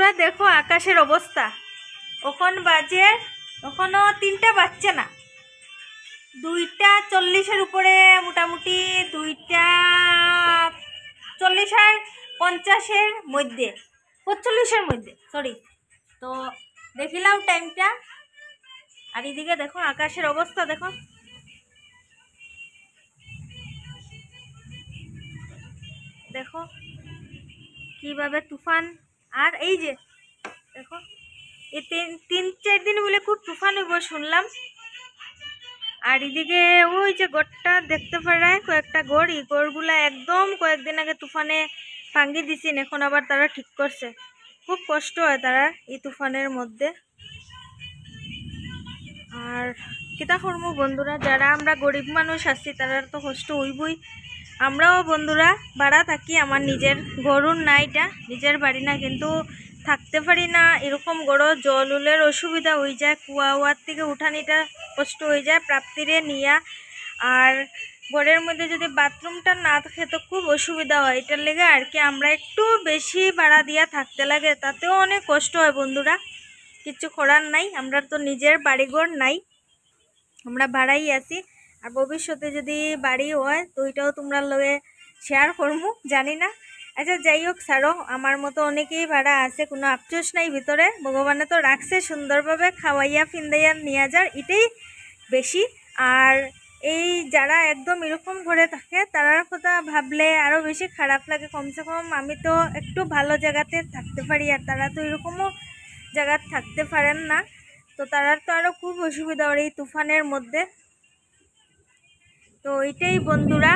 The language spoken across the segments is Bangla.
বন্ধুরা দেখো আকাশের অবস্থা, ওখন বাজে ওখানো 3টা বাজছে না, 2:40-এর উপরে, মোটামুটি 2:40 আর 50-এর মধ্যে, 45-এর মধ্যে, সরি। তো দেখিলাম টাইমটা, আর এদিকে দেখো আকাশের অবস্থা, দেখো দেখো কিভাবে তুফান। আর এই যে দেখো এই 3-4 দিন বলে খুব তুফান হইব শুনলাম। আর এদিকে ওই যে গড়টা দেখতে পারায়, কয়েকটা গড়, এই গড়গুলা একদম কয়েকদিন আগে তুফানে ভাঙ্গি দিছেন, এখন আবার তারা ঠিক করছে। খুব কষ্ট হয় তারা এই তুফানের মধ্যে। আর কিতা করবো বন্ধুরা, যারা আমরা গরিব মানুষ আছি তারা তো কষ্ট হইবই। আমরাও বন্ধুরা ভাড়া থাকি, আমার নিজের ঘরও না, এটা নিজের বাড়ি না, কিন্তু থাকতে পারি না। এরকম গড় জল উলের অসুবিধা হয়ে যায়, কুয়া ওয়ার থেকে উঠানিটা কষ্ট হয়ে যায় প্রাপ্তিরে নিয়া। আর ঘরের মধ্যে যদি বাথরুমটা না থাকে তো খুব অসুবিধা হয়, এটার লেগে আর কি আমরা একটু বেশি ভাড়া দিয়া থাকতে লাগে, তাতেও অনেক কষ্ট হয় বন্ধুরা। কিছু করার নাই, আমরা তো নিজের বাড়িঘর নাই, আমরা ভাড়াই আছি। আর ভবিষ্যতে যদি বাড়ি হয় তো ওইটাও তোমরা লগে শেয়ার করবো, জানি না। আচ্ছা যাই হোক, ছাড়ো, আমার মতো অনেকেই ভাড়া আছে, কোনো আফসোস নাই ভিতরে। ভগবানে তো রাখছে সুন্দরভাবে, খাওয়াইয়া ফিন্দাইয়া নিয়ে যার, এটাই বেশি। আর এই যারা একদম এরকম ঘরে থাকে তারার কথা ভাবলে আরও বেশি খারাপ লাগে। কমসে কম আমি তো একটু ভালো জায়গাতে থাকতে পারি, আর তারা তো এরকমও জায়গায় থাকতে পারেন না, তো তারার তো আরও খুব অসুবিধা হয় এই তুফানের মধ্যে। তো এটাই বন্ধুরা,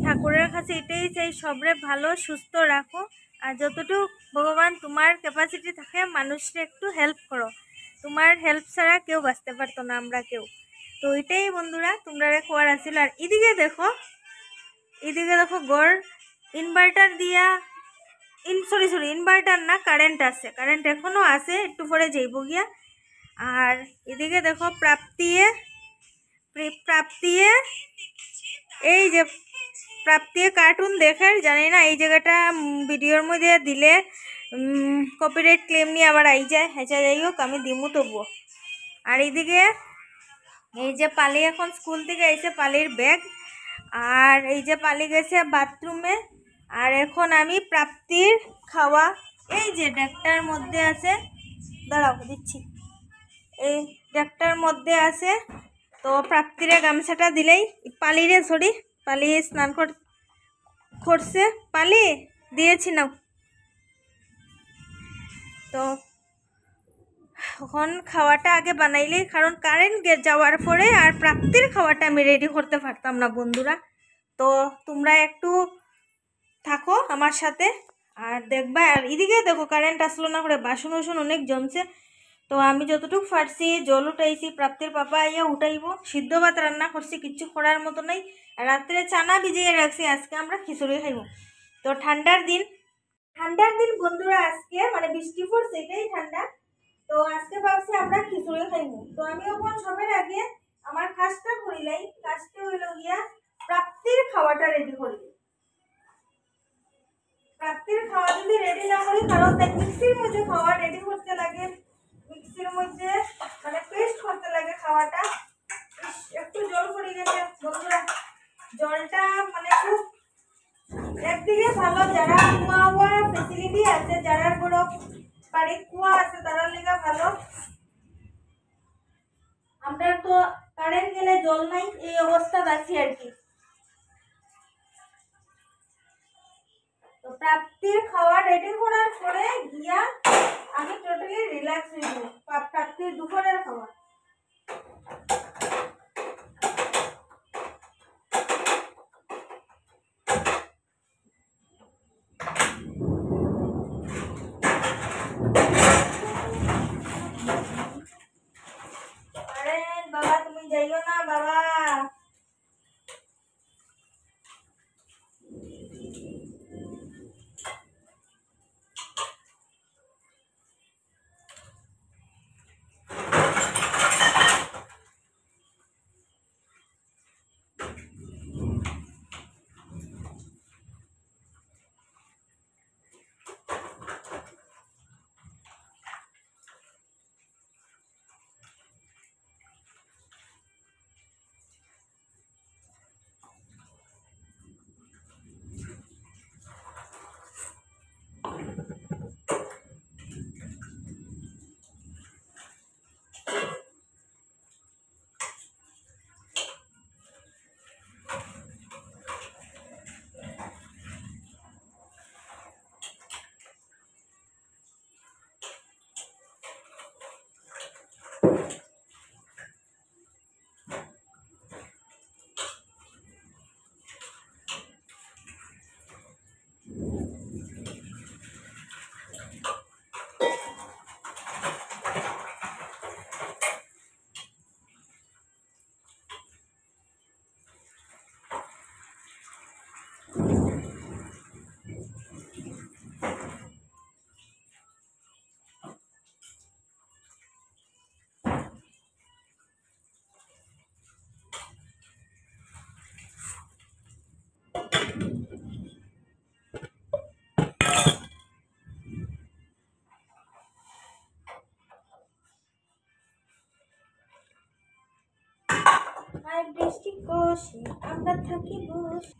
ঠাকুরের কাছে এটাই চাই, সবরে ভালো সুস্থ রাখো। আর যতটুকু ভগবান তোমার ক্যাপাসিটি থাকে মানুষকে একটু হেল্প করো, তোমার হেল্প ছাড়া কেউ বাঁচতে পারতো না, আমরা কেউ। তো ওইটাই বন্ধুরা তোমরা খোয়ার আছিল। আর এদিকে দেখো গড় ইনভার্টার দিয়া, সরি ইনভার্টার না, কারেন্ট আছে, কারেন্ট এখনও আছে, একটু পরে যাইব গিয়া। আর এদিকে দেখো প্রাপ্তিয়ে এই যে প্রাপ্তিয়ে কার্টুন দেখে, জানি না এই জায়গাটা ভিডিওর মধ্যে দিলে কপিরাইট ক্লেম নিয়ে আবার আই যায়। আচ্ছা যাই হোক, আমি দিমু তবুও। আর এইদিকে এই যে পালি এখন স্কুল থেকে এসে পালির ব্যাগ, আর এই যে পালি গেছে বাথরুমে। আর এখন আমি প্রাপ্তির খাওয়া এই যে ডেকটার মধ্যে আছে, দাঁড়াও দিচ্ছি, এই ডেকটার মধ্যে আছে। তো প্রাপ্তিরে গামছাটা দিলেই পালিরে, সরি পালি স্নান করছে, পালি দিয়েছি নাও। তো এখন খাওয়াটা আগে বানাইলেই, কারণ কারেন্ট যাওয়ার পরে আর প্রাপ্তির খাওয়াটা আমি রেডি করতে পারতাম না বন্ধুরা। তো তোমরা একটু থাকো আমার সাথে আর দেখবা। আর এদিকে দেখো কারেন্ট আসলো না করে বাসন ওসন অনেক জমছে। তো আমি যতটুকু পারছি জল উঠাইছি, প্রাপ্তির পাপা আইয়া উঠাইব। সিদ্ধ ভাত রান্না করছি, কিচ্ছু করার মতো নাই। রাত্রে চানা ভিজিয়ে রাখছি, আজকে আমরা খিচুড়ি খাইব। তো ঠান্ডার দিন বন্ধুরা, আজকে মানে বৃষ্টি পড়ছে, এটাই ঠান্ডা। তো আজকে ভাবছি আমরা খিচুড়ি খাইব। তো আমি এখন সবের আগে আমার কাজটা করিলাই, কাজটা হইল গিয়া প্রাপ্তির খাওয়াটা রেডি করি। প্রাপ্তির খাওয়া যদি রেডি না করি, কারণ তাই মিক্সির মধ্যে খাওয়া রেডি করতে লাগে, মিক্সির মধ্যে মানে পেস্ট করতে লাগে খাওয়াটা। একটু জল পড়ে গেছে বন্ধুরা, জলটা মানে খুব একদিকে ভালো, যারা কুয়া ফেসিলিটি আছে, যারা বড় বাড়ি কুয়া আছে তারা লেগে ভালো। আমরা তো কারেন্ট গেলে জল নাই, এই অবস্থা আছি আর কি। তো প্রাপ্তির খাওয়া রেডি করার পরে গিয়া আমি টোটালি রিল্যাক্স হইব। প্রাপ্তির দুপুরের খাওয়া বাবা, তুমি যাইও না বাবা। মায়ের বৃষ্টি কোষে আমরা থাকি বসে।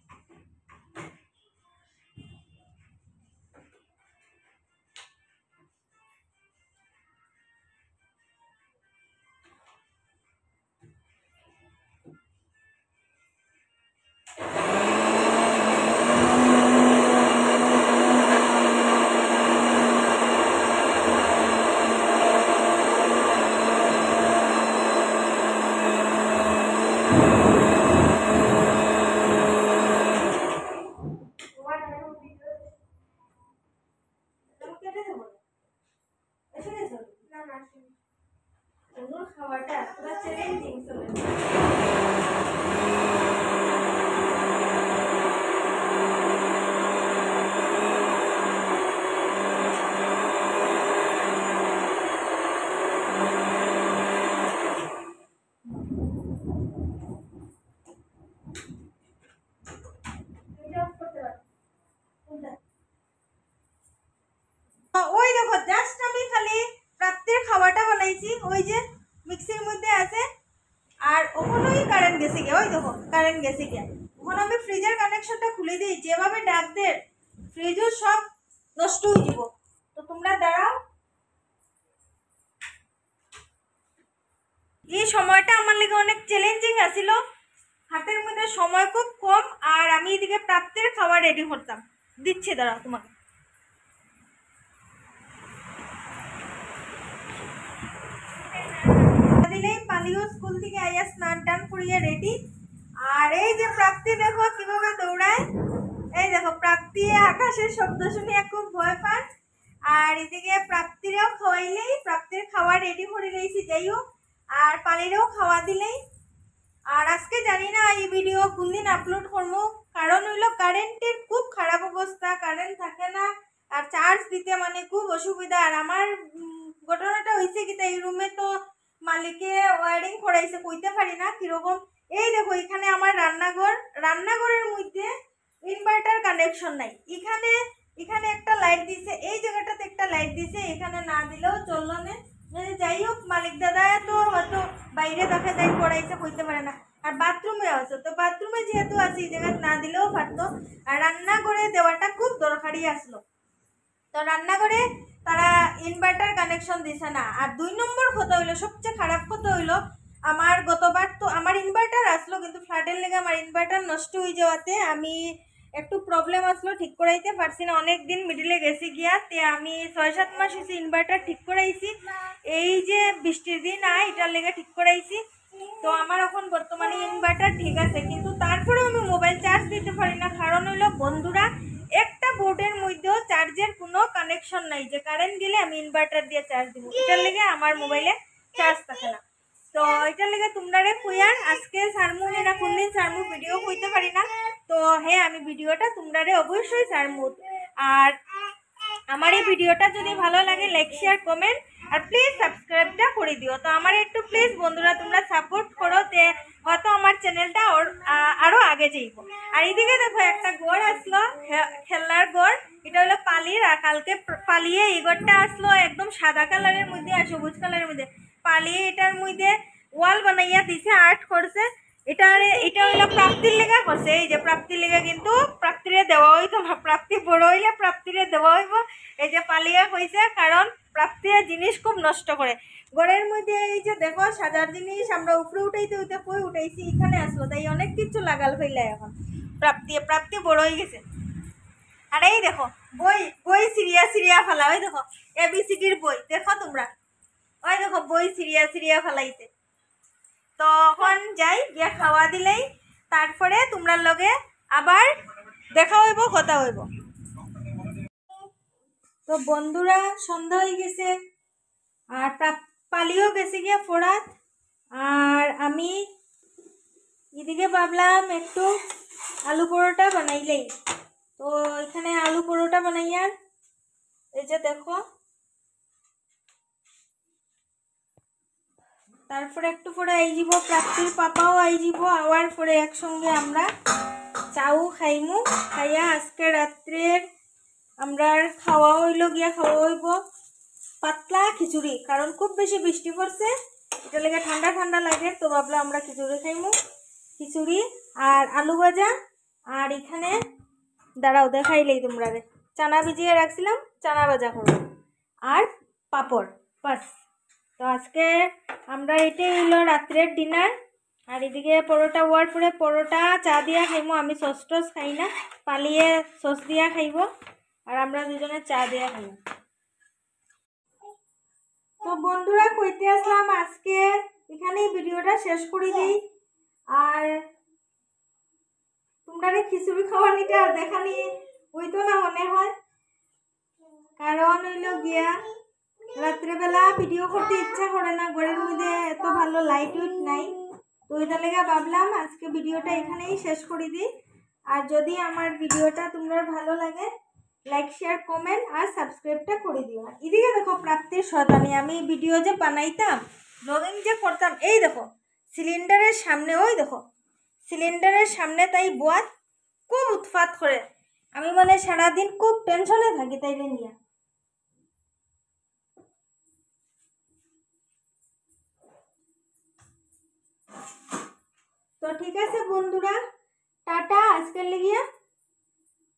খাওয়াটা পুরো চ্যালেঞ্জিং চলে। ওই দেখো জাস্ট আমি খালি প্রাপ্তির খাওয়াটা বানাইছি, ওই যে মিক্সির মধ্যে আছে, আর ওখানেই কারেন্ট গেছে গিয়া, ওই দেখো কারেন্ট গেছে গিয়া। ওখানে আমি ফ্রিজের কানেকশনটা খুলে দিই, যেভাবে ডাক দে ফ্রিজও সব নষ্ট হয়ে যাব। তো তোমরা দাঁড়াও, এই সময়টা আমার লাগে অনেক চ্যালেঞ্জিং আছিল, হাতের মধ্যে সময় খুব কম, আর আমি এদিকে প্রাপ্তির খাওয়া রেডি করতাম। দিচ্ছি দাঁড়াও তোমাকে। দিলেই পালিও স্কুল থেকে আইয়া স্নান টান করিয়া রেডি। আর এই যে প্রাপ্তি দেখো কিভাবে দৌড়ায়, এই দেখো প্রাপ্তি আকাশের শব্দ শুনে খুব ভয় পান। আর এদিকে প্রাপ্তিরেও খাওয়াইলেই, প্রাপ্তির খাওয়া রেডি করে দিয়েছি যাই হোক, আর পালিরেও খাওয়া দিলেই। আর আজকে জানি না এই ভিডিও কোন দিন আপলোড করবো, কারণ হইলো কারেন্টের খুব খারাপ অবস্থা, কারেন্ট থাকে না, আর চার্জ দিতে মানে খুব অসুবিধা। আর আমার ঘটনাটা হয়েছে কি, এই রুমে তো মালিকে ওয়ারিং করাইছে, কইতে পারি না কিরকম। এই দেখো এখানে আমার রান্নাঘর, রান্নাঘরের মধ্যে ইনভার্টার কানেকশন নাই। এখানে এখানে একটা লাইট দিছে, এই জায়গাটাতে একটা লাইট দিছে, এখানে না দিলেও চললো না। যাই হোক মালিক দাদা তো হয়তো বাইরে দেখা যায় করাইছে, কইতে পারে না। আর বাথরুমে আছে, তো বাথরুমে যেহেতু আছে এই জায়গায় না দিলেও পারতো। আর রান্নাঘরে দেওয়াটা খুব দরকারি আসলো, তো রান্নাঘরে তারা ইনভার্টার কানেকশন দিছে না। আর 2 নম্বর কথা হইলো, সবচেয়ে খারাপ কথা হইলো, আমার গতবার তো আমার ইনভার্টার আসলো, কিন্তু ফ্লাডের লেগে আমার ইনভার্টার নষ্ট হয়ে যাওয়াতে আমি একটু প্রবলেম আসলো, ঠিক করাইতে পারছি না। অনেক দিন মিডিলে গেছি গিয়া, তে আমি 6-7 মাস হয়েছে ইনভার্টার ঠিক করাইছি, এই যে বৃষ্টির দিন এটার লেগে ঠিক করাইছি। তো আমার এখন বর্তমানে ইনভার্টার ঠিক আছে, কিন্তু তারপরেও আমি মোবাইল চার্জ দিতে পারি না। কারণ হইলো বন্ধুরা, একটা বোর্ডের মধ্যেও চার্জের কোনো কানেকশন নাই যে কারেন্ট গেলে আমি ইনভার্টার দিয়ে চার্জ দিব, এটার লেগে আমার মোবাইলে চার্জ থাকে না। তো এটার লেগে তোমরা কইয়ার আজকে সারমু না, কোনদিন সারমু ভিডিও কইতে পারি না। তো হ্যাঁ, আমি ভিডিওটা তোমরা অবশ্যই সারমু। আর আমার এই ভিডিওটা যদি ভালো লাগে লাইক শেয়ার কমেন্ট আর প্লিজ সাবস্ক্রাইবটা করে দিও। তো আমার একটু প্লিজ বন্ধুরা তোমরা সাপোর্ট করো, তে হয়তো আমার চ্যানেলটা আরো আগে যাইব। আর এদিকে দেখো একটা গড় আসলো, খেলার গড়, এটা হলো পালির। আর কালকে পালিয়ে এই গড়টা আসলো একদম সাদা কালারের মধ্যে আর সবুজ কালারের মধ্যে। পালিয়ে এটার মধ্যে ওয়াল বানাইয়া দিছে, আর্ট করছে। এটা হইলো প্রাপ্তির লেগা করছে, এই যে প্রাপ্তির লেগা, কিন্তু প্রাপ্তিরে দেওয়া হইতো না, প্রাপ্তি বড় হইলে প্রাপ্তিরে দেওয়া হইব। এই যে পালিয়া কইছে, কারণ প্রাপ্তির জিনিস খুব নষ্ট করে। ঘরের মধ্যে এই যে দেখো সাজার জিনিস আমরা উপরে উঠাইতে হইতে কই উঠাইছি, এখানে আসলো, তাই অনেক কিছু লাগাল ফেললে এখন প্রাপ্তি বড় হয়ে গেছে। আর এই দেখো বই সিরিয়া ফেলা, ওই দেখো ABCDর বই দেখো তোমরা, ওই দেখো বই সিরিয়া ফেলাইছে। তখন যাই গিয়া খাওয়া দিলেই, তারপরে তোমরা লগে আবার দেখা হইব, কথা হইব। তো বন্ধুরা সন্ধ্যা হয়ে গেছে, আর পালিও গেছে গিয়া ফোড়াত। আর আমি এদিকে ভাবলাম একটু আলু পরোটা বানাইলেই। তো এখানে আলু পরোটা বানাইয়ার, এই যে দেখো, তারপরে একটু পরে আইজিব প্রাপ্তির পাপাও আইজিব, আওয়ার পরে একসঙ্গে আমরা চাও খাইমু। খাইয়া আজকে রাত্রের আমরা খাওয়া হইব পাতলা খিচুড়ি, কারণ খুব বেশি বৃষ্টি পড়ছে, এটা লেগে ঠান্ডা ঠান্ডা লাগে, তো ভাবলাম আমরা খিচুড়ি খাইমু। খিচুড়ি আর আলু ভাজা, আর এখানে দাঁড়াও দেখাইলেই তোমরা রে, চানা ভিজিয়ে রাখছিলাম, চানা ভাজা করবো আর পাঁপড়, বাস। তো আজকে আমরা এটাই হলো রাত্রের ডিনার। আর এদিকে পরোটা হওয়ার পরে পরোটা চা দিয়া খাইবো, আমি সস টস খাই না, পালিয়ে সস দিয়া খাইব আর আমরা দুজনে চা দিয়া খাইব। তো বন্ধুরা কইতে আসলাম আজকে এখানেই ভিডিওটা শেষ করে দিই। আর তোমরা খিচুড়ি খাওয়ানিটা আর দেখানি হইতো না মনে হয়, কারণ হইল গিয়া রাত্রেবেলা ভিডিও করতে ইচ্ছা করে না, ঘরের মধ্যে এত ভালো লাইট উইট নাই। তো ওইটা লেগে ভাবলাম আজকে ভিডিওটা এখানেই শেষ করে দিই। আর যদি আমার ভিডিওটা তোমরা ভালো লাগে লাইক শেয়ার কমেন্ট আর সাবস্ক্রাইবটা করে দিও। এদিকে দেখো প্রাপ্তির শয়তানি, আমি ভিডিও যে বানাইতাম ব্লগিং যে করতাম, এই দেখো সিলিন্ডারের সামনে, ওই দেখো সিলিন্ডারের সামনে তাই বোয়াত খুব উৎপাত করে, আমি মানে সারাদিন খুব টেনশনে থাকি তাইলে নিয়ে। তো ঠিক আছে বন্ধুরা, টাটা আজকের লিগে।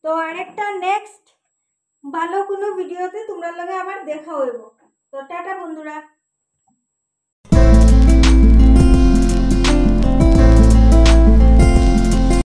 তো আরেকটা নেক্সট ভালো কোনো ভিডিওতে তোমরা লগে আবার দেখা হইব। তো টাটা বন্ধুরা।